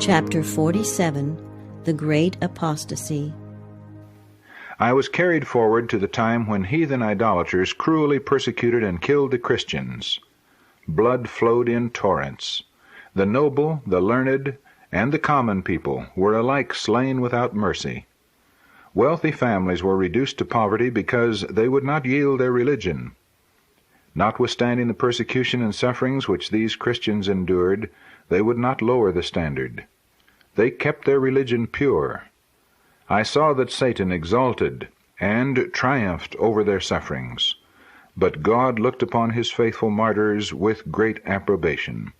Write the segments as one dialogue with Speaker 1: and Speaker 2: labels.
Speaker 1: Chapter 47, The Great Apostasy.
Speaker 2: I was carried forward to the time when heathen idolaters cruelly persecuted and killed the Christians. Blood flowed in torrents. The noble, the learned, and the common people were alike slain without mercy. Wealthy families were reduced to poverty because they would not yield their religion. Notwithstanding the persecution and sufferings which these Christians endured, they would not lower the standard. They kept their religion pure. I saw that Satan exalted and triumphed over their sufferings, but God looked upon his faithful martyrs with great approbation.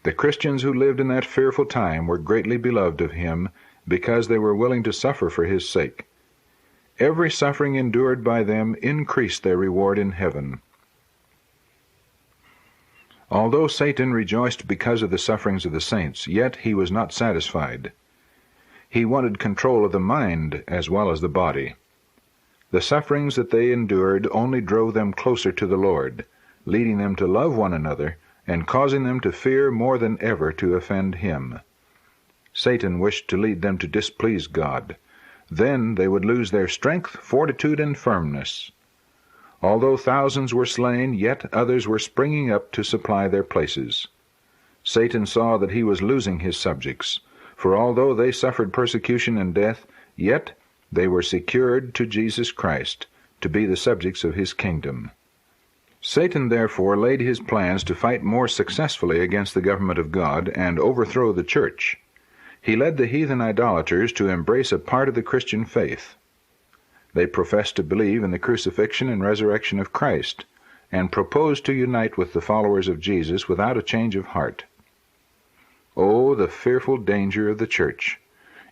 Speaker 2: The Christians who lived in that fearful time were greatly beloved of him, because they were willing to suffer for his sake. Every suffering endured by them increased their reward in heaven. Although Satan rejoiced because of the sufferings of the saints, yet he was not satisfied. He wanted control of the mind as well as the body. The sufferings that they endured only drove them closer to the Lord, leading them to love one another and causing them to fear more than ever to offend him. Satan wished to lead them to displease God. Then they would lose their strength, fortitude, and firmness. Although thousands were slain, yet others were springing up to supply their places. Satan saw that he was losing his subjects, for although they suffered persecution and death, yet they were secured to Jesus Christ, to be the subjects of his kingdom. Satan therefore laid his plans to fight more successfully against the government of God and overthrow the church. He led the heathen idolaters to embrace a part of the Christian faith. They professed to believe in the crucifixion and resurrection of Christ, and proposed to unite with the followers of Jesus without a change of heart. Oh, the fearful danger of the church!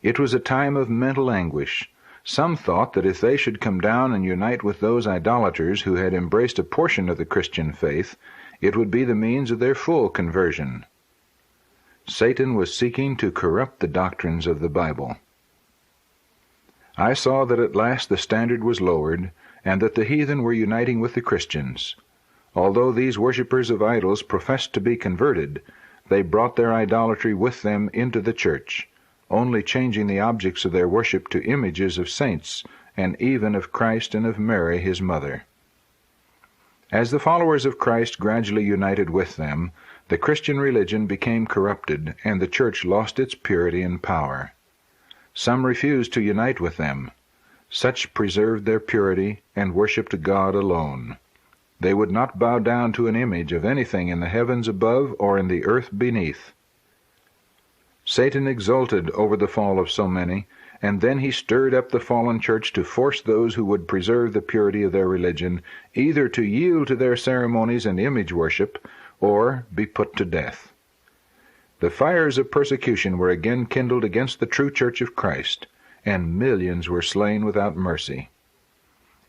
Speaker 2: It was a time of mental anguish. Some thought that if they should come down and unite with those idolaters who had embraced a portion of the Christian faith, it would be the means of their full conversion. Satan was seeking to corrupt the doctrines of the Bible. I saw that at last the standard was lowered, and that the heathen were uniting with the Christians. Although these worshippers of idols professed to be converted, they brought their idolatry with them into the church, only changing the objects of their worship to images of saints, and even of Christ and of Mary his mother. As the followers of Christ gradually united with them, the Christian religion became corrupted, and the church lost its purity and power. Some refused to unite with them. Such preserved their purity and worshipped God alone. They would not bow down to an image of anything in the heavens above or in the earth beneath. Satan exulted over the fall of so many, and then he stirred up the fallen church to force those who would preserve the purity of their religion either to yield to their ceremonies and image worship, or be put to death. The fires of persecution were again kindled against the true church of Christ, and millions were slain without mercy.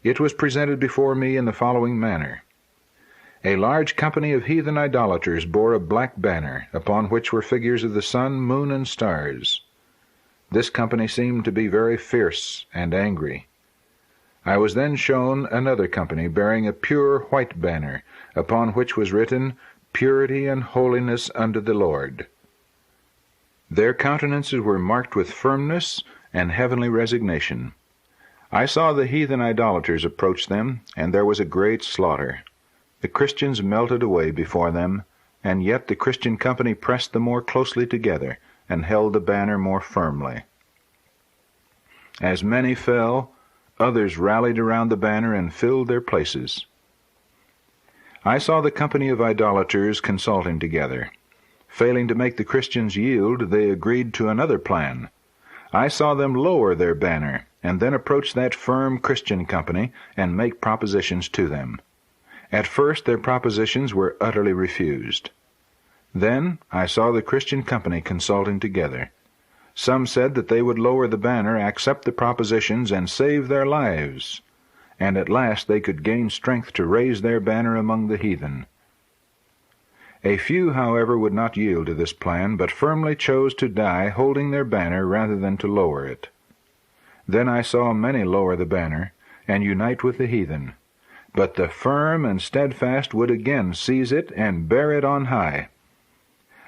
Speaker 2: It was presented before me in the following manner. A large company of heathen idolaters bore a black banner, upon which were figures of the sun, moon, and stars. This company seemed to be very fierce and angry. I was then shown another company bearing a pure white banner, upon which was written, Purity and Holiness unto the Lord. Their countenances were marked with firmness and heavenly resignation. I saw the heathen idolaters approach them, and there was a great slaughter. The Christians melted away before them, and yet the Christian company pressed the more closely together, and held the banner more firmly. As many fell, others rallied around the banner and filled their places. I saw the company of idolaters consulting together. Failing to make the Christians yield, they agreed to another plan. I saw them lower their banner, and then approach that firm Christian company and make propositions to them. At first their propositions were utterly refused. Then I saw the Christian company consulting together. Some said that they would lower the banner, accept the propositions, and save their lives, and at last they could gain strength to raise their banner among the heathen. A few, however, would not yield to this plan, but firmly chose to die holding their banner rather than to lower it. Then I saw many lower the banner, and unite with the heathen. But the firm and steadfast would again seize it and bear it on high.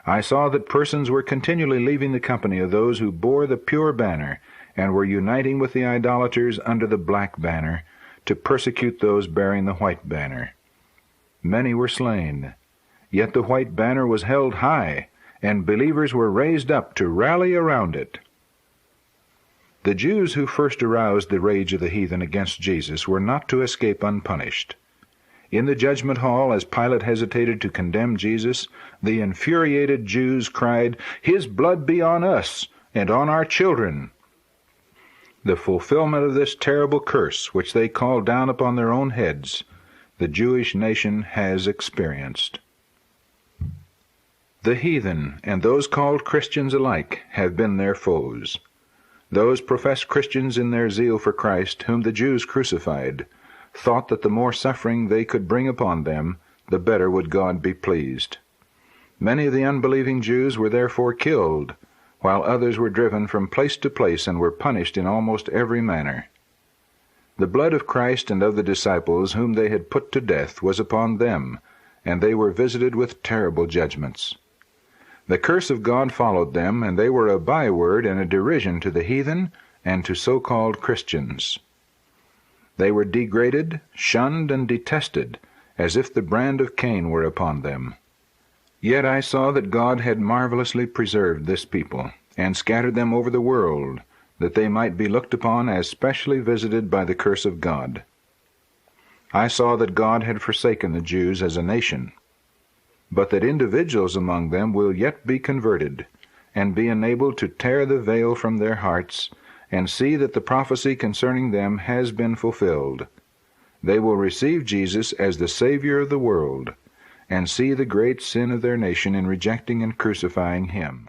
Speaker 2: I saw that persons were continually leaving the company of those who bore the pure banner, and were uniting with the idolaters under the black banner, to persecute those bearing the white banner. Many were slain, yet the white banner was held high, and believers were raised up to rally around it. The Jews who first aroused the rage of the heathen against Jesus were not to escape unpunished. In the judgment hall, as Pilate hesitated to condemn Jesus, the infuriated Jews cried, "His blood be on us, and on our children." The fulfillment of this terrible curse, which they called down upon their own heads, the Jewish nation has experienced. The heathen and those called Christians alike have been their foes. Those professed Christians in their zeal for Christ, whom the Jews crucified, thought that the more suffering they could bring upon them, the better would God be pleased. Many of the unbelieving Jews were therefore killed, while others were driven from place to place and were punished in almost every manner. The blood of Christ and of the disciples whom they had put to death was upon them, and they were visited with terrible judgments. The curse of God followed them, and they were a byword and a derision to the heathen and to so-called Christians. They were degraded, shunned, and detested, as if the brand of Cain were upon them. Yet I saw that God had marvelously preserved this people, and scattered them over the world, that they might be looked upon as specially visited by the curse of God. I saw that God had forsaken the Jews as a nation, but that individuals among them will yet be converted, and be enabled to tear the veil from their hearts, and see that the prophecy concerning them has been fulfilled. They will receive Jesus as the Savior of the world, and see the great sin of their nation in rejecting and crucifying him.